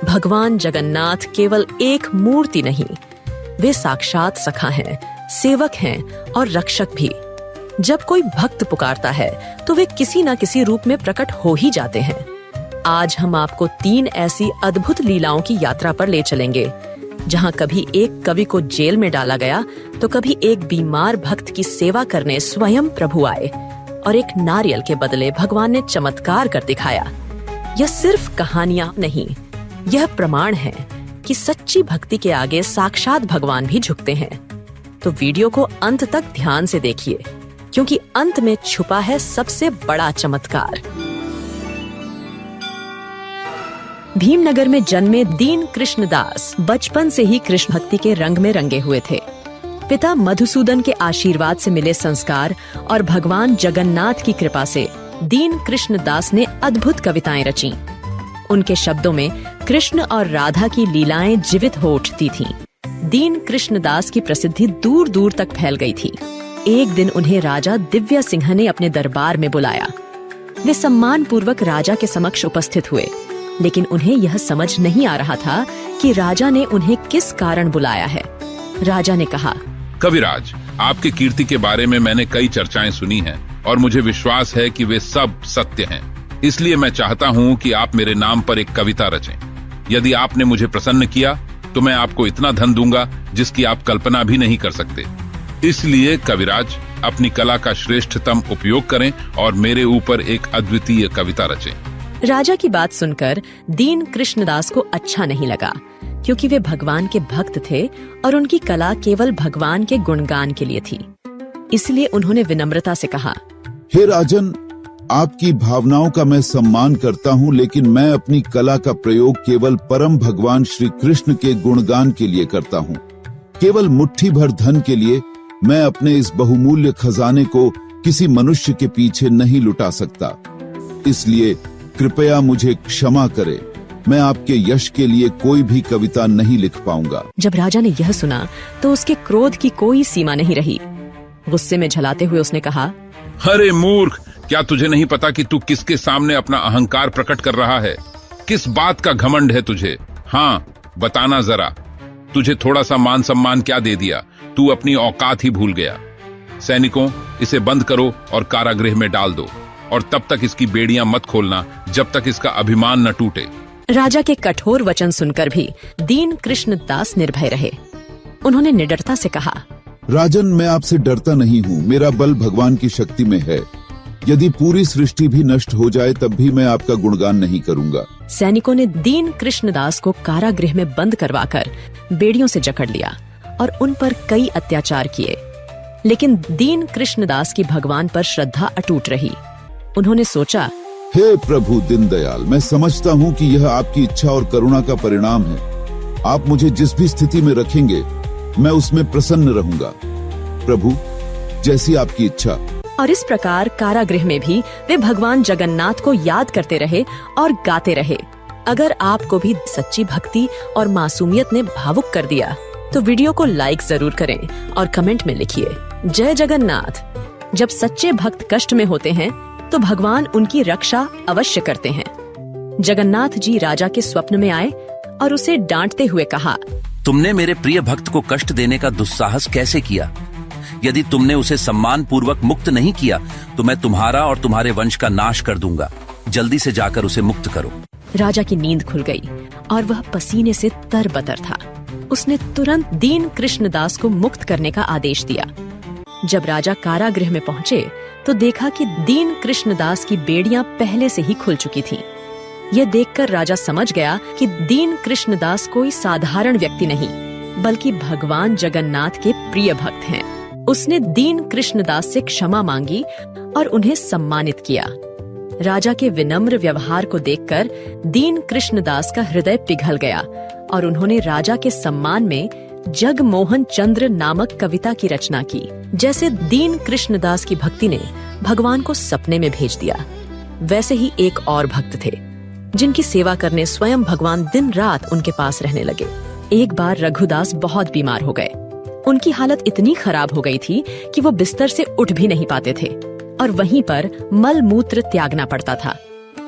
भगवान जगन्नाथ केवल एक मूर्ति नहीं, वे साक्षात सखा हैं, सेवक हैं और रक्षक भी। जब कोई भक्त पुकारता है तो वे किसी न किसी रूप में प्रकट हो ही जाते हैं। आज हम आपको 3 ऐसी अद्भुत लीलाओं की यात्रा पर ले चलेंगे, जहां कभी एक कवि को जेल में डाला गया तो कभी एक बीमार भक्त की सेवा करने स्वयं प्रभु आए और एक नारियल के बदले भगवान ने चमत्कार कर दिखाया। यह सिर्फ कहानियां नहीं, यह प्रमाण है कि सच्ची भक्ति के आगे साक्षात भगवान भी झुकते हैं। तो वीडियो को अंत तक ध्यान से देखिए, क्योंकि अंत में छुपा है सबसे बड़ा चमत्कार। भीमनगर में जन्मे दीन कृष्ण दास बचपन से ही कृष्ण भक्ति के रंग में रंगे हुए थे। पिता मधुसूदन के आशीर्वाद से मिले संस्कार और भगवान जगन्नाथ की कृपा से दीन कृष्ण दास ने अद्भुत कविताएं रची। उनके शब्दों में कृष्ण और राधा की लीलाएं जीवित हो उठती थीं। दीन कृष्ण दास की प्रसिद्धि दूर दूर तक फैल गई थी। एक दिन उन्हें राजा दिव्य सिंह ने अपने दरबार में बुलाया। वे सम्मान पूर्वक राजा के समक्ष उपस्थित हुए, लेकिन उन्हें यह समझ नहीं आ रहा था कि राजा ने उन्हें किस कारण बुलाया है। राजा ने कहा, कविराज, आपकी कीर्ति के बारे में मैंने कई चर्चाएं सुनी हैं और मुझे विश्वास है कि वे सब सत्य हैं। इसलिए मैं चाहता हूं कि आप मेरे नाम पर एक कविता रचें। यदि आपने मुझे प्रसन्न किया तो मैं आपको इतना धन दूंगा जिसकी आप कल्पना भी नहीं कर सकते। इसलिए कविराज, अपनी कला का श्रेष्ठतम उपयोग करें और मेरे ऊपर एक अद्वितीय कविता रचें। राजा की बात सुनकर दीन कृष्णदास को अच्छा नहीं लगा, क्योंकि वे भगवान के भक्त थे और उनकी कला केवल भगवान के गुणगान के लिए थी। इसलिए उन्होंने विनम्रता से कहा, हे राजन, आपकी भावनाओं का मैं सम्मान करता हूँ, लेकिन मैं अपनी कला का प्रयोग केवल परम भगवान श्री कृष्ण के गुणगान के लिए करता हूँ। केवल मुट्ठी भर धन के लिए मैं अपने इस बहुमूल्य खजाने को किसी मनुष्य के पीछे नहीं लुटा सकता। इसलिए कृपया मुझे क्षमा करे, मैं आपके यश के लिए कोई भी कविता नहीं लिख पाऊंगा। जब राजा ने यह सुना तो उसके क्रोध की कोई सीमा नहीं रही। गुस्से में झलाते हुए उसने कहा, अरे मूर्ख, क्या तुझे नहीं पता कि तू किसके सामने अपना अहंकार प्रकट कर रहा है? किस बात का घमंड है तुझे? हाँ, बताना जरा, तुझे थोड़ा सा मान सम्मान क्या दे दिया? तू अपनी औकात ही भूल गया। सैनिकों, इसे बंद करो और कारागृह में डाल दो, और तब तक इसकी बेड़ियां मत खोलना जब तक इसका अभिमान न टूटे। राजा के कठोर वचन सुनकर भी दीन कृष्ण दास निर्भय रहे। उन्होंने निडरता से कहा, राजन, मैं आपसे डरता नहीं हूँ, मेरा बल भगवान की शक्ति में है। यदि पूरी सृष्टि भी नष्ट हो जाए तब भी मैं आपका गुणगान नहीं करूंगा। सैनिकों ने दीन कृष्ण दास को कारागृह में बंद करवाकर बेड़ियों से जकड़ लिया और उन पर कई अत्याचार किए। लेकिन दीन कृष्ण दास की भगवान पर श्रद्धा अटूट रही। उन्होंने सोचा, हे प्रभु दीनदयाल, मैं समझता हूँ कि यह आपकी इच्छा और करुणा का परिणाम है। आप मुझे जिस भी स्थिति में रखेंगे मैं उसमें प्रसन्न रहूंगा। प्रभु, जैसी आपकी इच्छा। और इस प्रकार कारागृह में भी वे भगवान जगन्नाथ को याद करते रहे और गाते रहे। अगर आपको भी सच्ची भक्ति और मासूमियत ने भावुक कर दिया तो वीडियो को लाइक जरूर करें और कमेंट में लिखिए, जय जगन्नाथ। जब सच्चे भक्त कष्ट में होते हैं तो भगवान उनकी रक्षा अवश्य करते हैं। जगन्नाथ जी राजा के स्वप्न में आए और उसे डांटते हुए कहा, तुमने मेरे प्रिय भक्त को कष्ट देने का दुस्साहस कैसे किया? यदि तुमने उसे सम्मान पूर्वक मुक्त नहीं किया तो मैं तुम्हारा और तुम्हारे वंश का नाश कर दूंगा। जल्दी से जाकर उसे मुक्त करो। राजा की नींद खुल गई और वह पसीने से तरबतर था। उसने तुरंत दीन कृष्ण दास को मुक्त करने का आदेश दिया। जब राजा कारागृह में पहुंचे तो देखा कि दीन कृष्ण दास की बेड़ियां पहले से ही खुल चुकी थीं। यह देखकर राजा समझ गया कि दीन कृष्ण दास कोई साधारण व्यक्ति नहीं, बल्कि भगवान जगन्नाथ के प्रिय भक्त हैं। उसने दीन कृष्ण दास से क्षमा मांगी और उन्हें सम्मानित किया। राजा के विनम्र व्यवहार को देखकर दीन कृष्ण दास का हृदय पिघल गया और उन्होंने राजा के सम्मान में जगमोहन चंद्र नामक कविता की रचना की। जैसे दीन कृष्ण दास की भक्ति ने भगवान को सपने में भेज दिया, वैसे ही एक और भक्त थे जिनकी सेवा करने स्वयं भगवान दिन रात उनके पास रहने लगे। एक बार रघुदास बहुत बीमार हो गए। उनकी हालत इतनी खराब हो गई थी कि वो बिस्तर से उठ भी नहीं पाते थे और वहीं पर मल मूत्र त्यागना पड़ता था।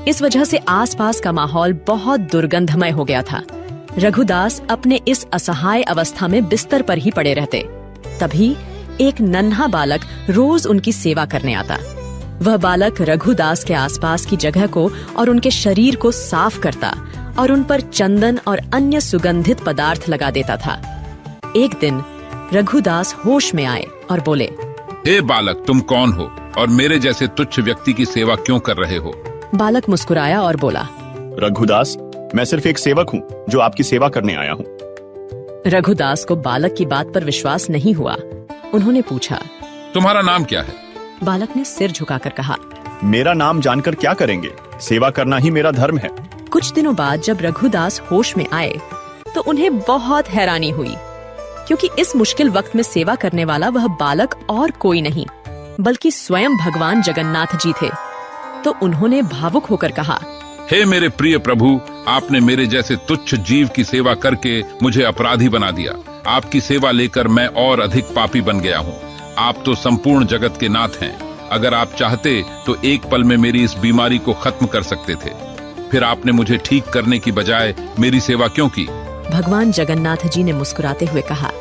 इस वजह से आसपास का माहौल बहुत दुर्गंधमय हो गया था। रघुदास अपने इस असहाय अवस्था में बिस्तर पर ही पड़े रहते। तभी एक नन्हा बालक रोज उनकी सेवा करने आता। वह बालक रघुदास के आसपास की जगह को और उनके शरीर को साफ करता और उन पर चंदन और अन्य सुगंधित पदार्थ लगा देता था। एक दिन रघुदास होश में आए और बोले, हे बालक, तुम कौन हो और मेरे जैसे तुच्छ व्यक्ति की सेवा क्यों कर रहे हो? बालक मुस्कुराया और बोला, रघुदास, मैं सिर्फ एक सेवक हूँ जो आपकी सेवा करने आया हूँ। रघुदास को बालक की बात पर विश्वास नहीं हुआ। उन्होंने पूछा, तुम्हारा नाम क्या है? बालक ने सिर झुकाकर कहा, मेरा नाम जानकर क्या करेंगे? सेवा करना ही मेरा धर्म है। कुछ दिनों बाद जब रघुदास होश में आए तो उन्हें बहुत हैरानी हुई, क्योंकि इस मुश्किल वक्त में सेवा करने वाला वह बालक और कोई नहीं बल्कि स्वयं भगवान जगन्नाथ जी थे। तो उन्होंने भावुक होकर कहा, हे मेरे प्रिय प्रभु, आपने मेरे जैसे तुच्छ जीव की सेवा करके मुझे अपराधी बना दिया। आपकी सेवा लेकर मैं और अधिक पापी बन गया हूँ। आप तो संपूर्ण जगत के नाथ हैं। अगर आप चाहते तो एक पल में मेरी इस बीमारी को खत्म कर सकते थे। फिर आपने मुझे ठीक करने की बजाय मेरी सेवा क्यों की? भगवान जगन्नाथ जी ने मुस्कुराते हुए कहा,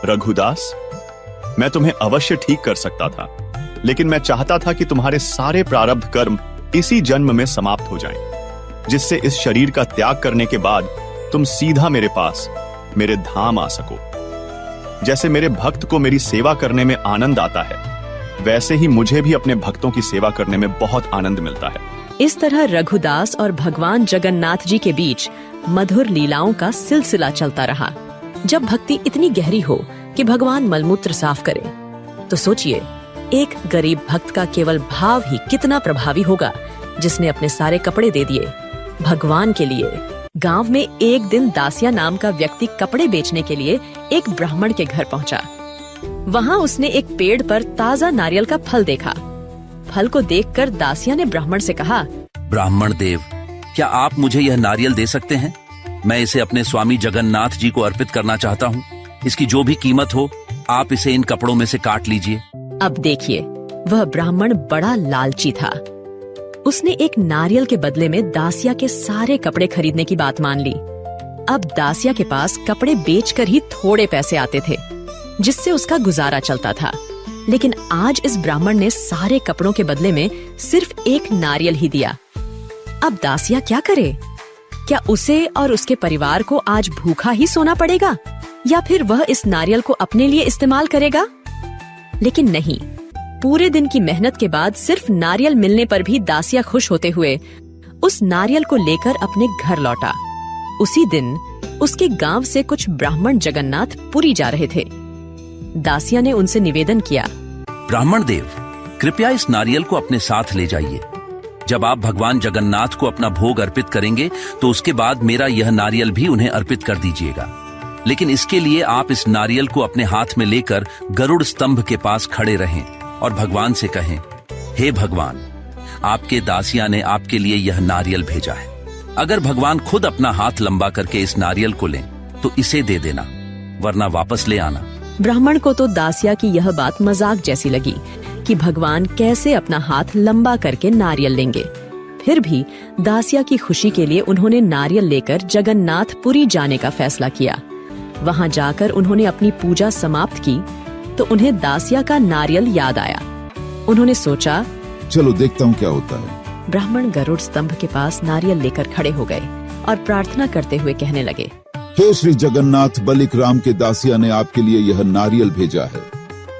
रघुदास, मैं तुम्हें अवश्य ठीक कर सकता था, लेकिन मैं चाहता था कि तुम्हारे सारे प्रारब्ध कर्म इसी जन्म में समाप्त हो जाएं, जिससे इस शरीर का त्याग करने के बाद तुम सीधा मेरे पास, मेरे धाम आ सको। जैसे मेरे भक्त को मेरी सेवा करने में आनंद आता है, वैसे ही मुझे भी अपने भक्तों की सेवा करने में बहुत आनंद मिलता है। इस तरह रघुदास और भगवान जगन्नाथ जी के बीच मधुर लीलाओं का सिलसिला चलता रहा। जब भक्ति इतनी गहरी हो कि भगवान मलमूत्र साफ करे, तो सोचिए, एक गरीब भक्त का केवल भाव ही कितना प्रभावी होगा, जिसने अपने सारे कपड़े दे दिए भगवान के लिए। गांव में एक दिन दासिया नाम का व्यक्ति कपड़े बेचने के लिए एक ब्राह्मण के घर पहुंचा। वहां उसने एक पेड़ पर ताजा नारियल का फल देखा। फल को देखकर दासिया ने ब्राह्मण से कहा, ब्राह्मण देव, क्या आप मुझे यह नारियल दे सकते हैं? मैं इसे अपने स्वामी जगन्नाथ जी को अर्पित करना चाहता हूँ। इसकी जो भी कीमत हो, आप इसे इन कपड़ों में से काट लीजिए। अब देखिए, वह ब्राह्मण बड़ा लालची था। उसने एक नारियल के बदले में दासिया के सारे कपड़े खरीदने की बात मान ली। अब दासिया के पास कपड़े बेचकर ही थोड़े पैसे आते थे, जिससे उसका गुजारा चलता था। लेकिन आज इस ब्राह्मण ने सारे कपड़ों के बदले में सिर्फ एक नारियल ही दिया। अब दासिया क्या करे? क्या उसे और उसके परिवार को आज भूखा ही सोना पड़ेगा, या फिर वह इस नारियल को अपने लिए इस्तेमाल करेगा? लेकिन नहीं, पूरे दिन की मेहनत के बाद सिर्फ नारियल मिलने पर भी दासिया खुश होते हुए उस नारियल को लेकर अपने घर लौटा। उसी दिन उसके गांव से कुछ ब्राह्मण जगन्नाथ पुरी जा रहे थे। दासिया ने उनसे निवेदन किया, ब्राह्मण देव, कृपया इस नारियल को अपने साथ ले जाइए। जब आप भगवान जगन्नाथ को अपना भोग अर्पित करेंगे तो उसके बाद मेरा यह नारियल भी उन्हें अर्पित कर दीजिएगा। लेकिन इसके लिए आप इस नारियल को अपने हाथ में लेकर गरुड़ स्तंभ के पास खड़े रहें और भगवान से कहें, हे भगवान, आपके दासिया ने आपके लिए यह नारियल भेजा है। अगर भगवान खुद अपना हाथ लंबा करके इस नारियल को लें तो इसे दे देना, वरना वापस ले आना। ब्राह्मण को तो दासिया की यह बात मजाक जैसी लगी कि भगवान कैसे अपना हाथ लंबा करके नारियल लेंगे। फिर भी दासिया की खुशी के लिए उन्होंने नारियल लेकर जगन्नाथपुरी जाने का फैसला किया। वहां जाकर उन्होंने अपनी पूजा समाप्त की तो उन्हें दासिया का नारियल याद आया। उन्होंने सोचा, चलो देखता हूँ क्या होता है। ब्राह्मण गरुड़ स्तंभ के पास नारियल लेकर खड़े हो गए और प्रार्थना करते हुए कहने लगे, हे श्री जगन्नाथ, बलिक के दासिया ने आपके लिए यह नारियल भेजा है,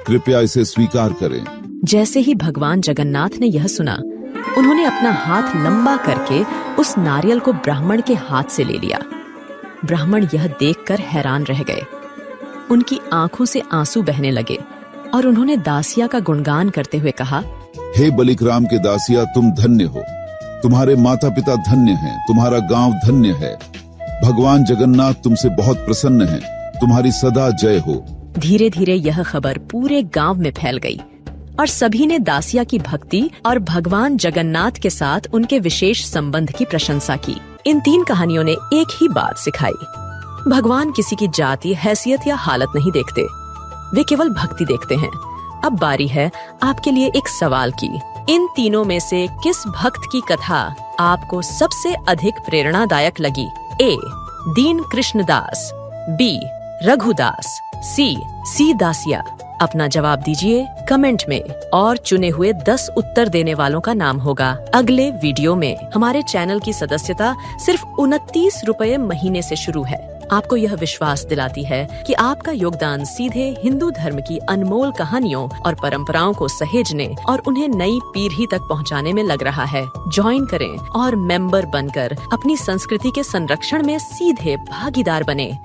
कृपया इसे स्वीकार करें। जैसे ही भगवान जगन्नाथ ने यह सुना, उन्होंने अपना हाथ लंबा करके उस नारियल को ब्राह्मण के हाथ से ले लिया। ब्राह्मण यह देखकर हैरान रह गए। उनकी आंखों से आंसू बहने लगे और उन्होंने दासिया का गुणगान करते हुए कहा, हे बलिक के दासिया, तुम धन्य हो, तुम्हारे माता पिता धन्य हैं, तुम्हारा गांव धन्य है। भगवान जगन्नाथ तुमसे बहुत प्रसन्न हैं, तुम्हारी सदा जय हो। धीरे धीरे यह खबर पूरे गांव में फैल गई और सभी ने दासिया की भक्ति और भगवान जगन्नाथ के साथ उनके विशेष संबंध की प्रशंसा की। इन 3 कहानियों ने एक ही बात सिखाई, भगवान किसी की जाति, हैसियत या हालत नहीं देखते, वे केवल भक्ति देखते हैं। अब बारी है आपके लिए एक सवाल की। इन तीनों में से किस भक्त की कथा आपको सबसे अधिक प्रेरणादायक लगी? ए. दीन कृष्णदास, बी. रघुदास, सी दासिया। अपना जवाब दीजिए कमेंट में और चुने हुए 10 उत्तर देने वालों का नाम होगा अगले वीडियो में। हमारे चैनल की सदस्यता सिर्फ 29 रुपए महीने से शुरू है। आपको यह विश्वास दिलाती है कि आपका योगदान सीधे हिंदू धर्म की अनमोल कहानियों और परंपराओं को सहेजने और उन्हें नई पीढ़ी तक पहुंचाने में लग रहा है। ज्वाइन करें और मेंबर बनकर अपनी संस्कृति के संरक्षण में सीधे भागीदार बने।